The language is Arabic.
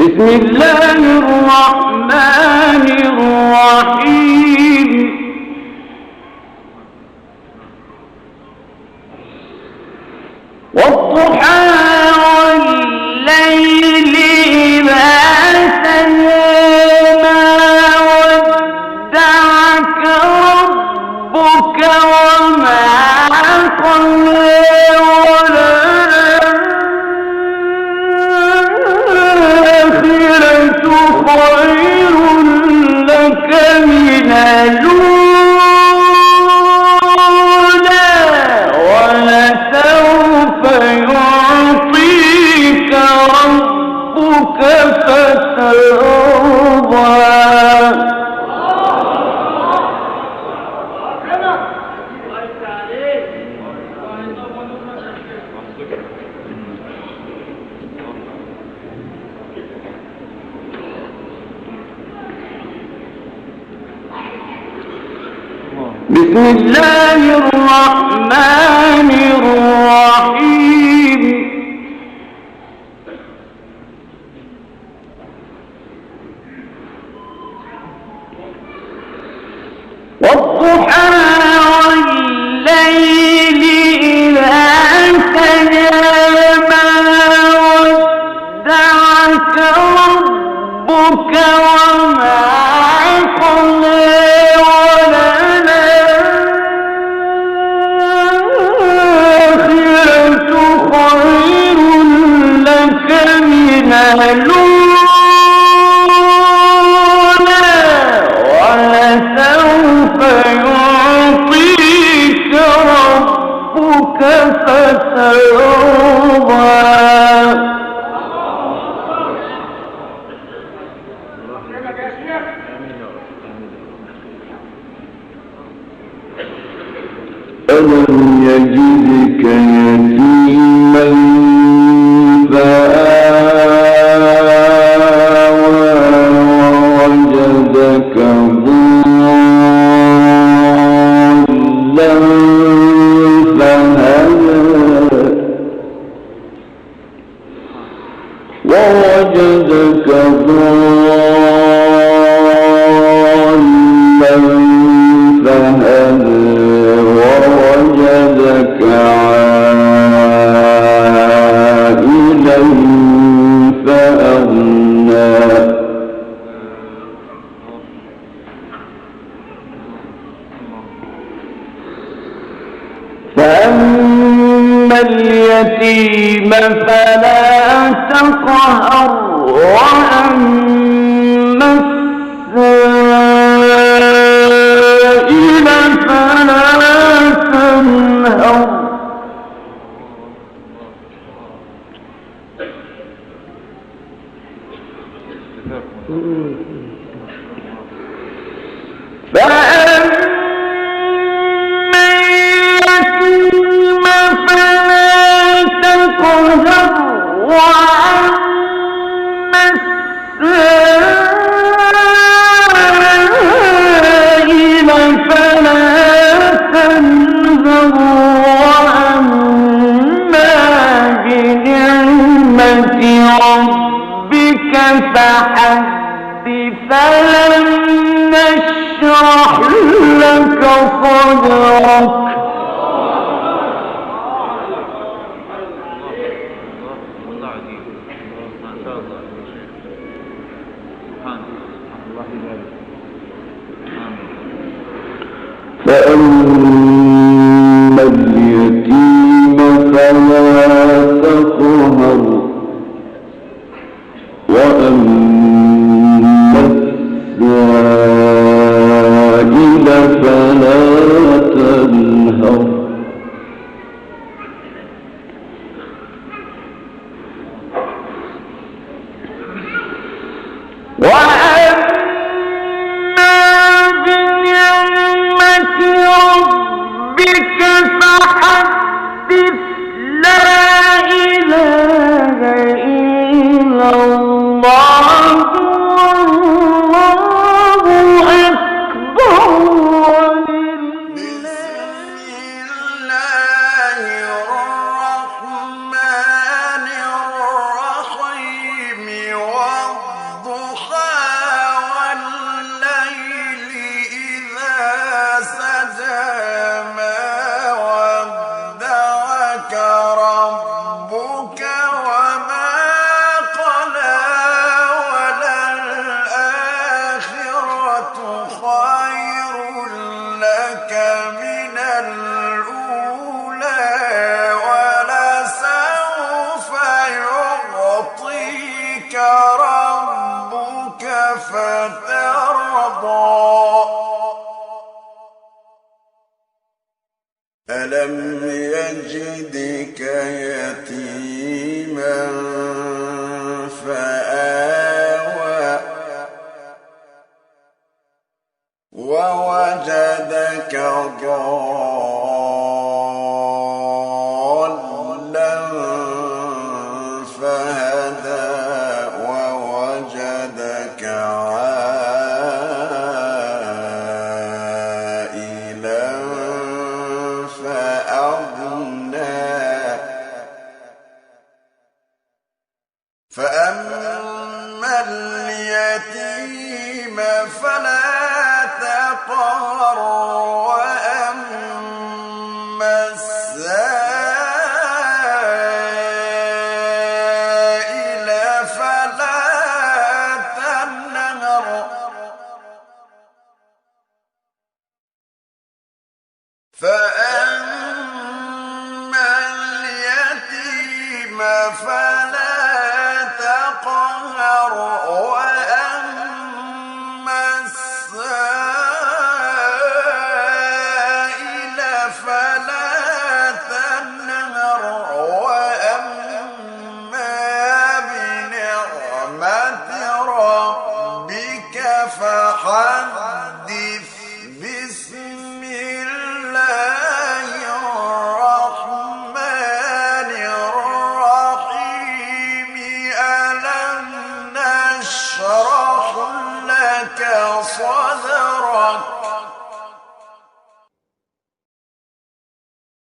بسم الله الرحمن الرحيم والضحى والليل إذا سجى ما ودعك ربك وما قلى وللآخرة خير لك من الأولى ولسوف يعطيك ربك فترضى بسم الله الرحمن الرحيم والضحى والليل إذا سجى ما ودعك ربك وما قلى الأولى ولسوف يعطيك ربك فترضى ألم يجدك يتيما فآوى ووجدك ضالا فهدى ووجدك ضالا فهدى ووجدك عائلا فأغنى فأما اليتيم فلا تقهر وأما السائل فلا تنهر فحدث فلم نشرح لك صدرك فأما اليتيم فلا تقهر وأما السائل فلا تنهر وأما بنعمة ربك فحدث لا إله إلا الله والله أكبر الرحمن الرحيم ألم يجدك يتيما فآوى ووجدك ضالا فهدى ووجدك عائلا فأغنى فأما اليتيم فلا تقهر وأما السائل فلا تنهر فأما اليتيم فلا تقهر وأما السائل فلا تنهر وأما بنعمة ربك فحدث بسم الله الرحمن الرحيم ألم نشرح لك صدرك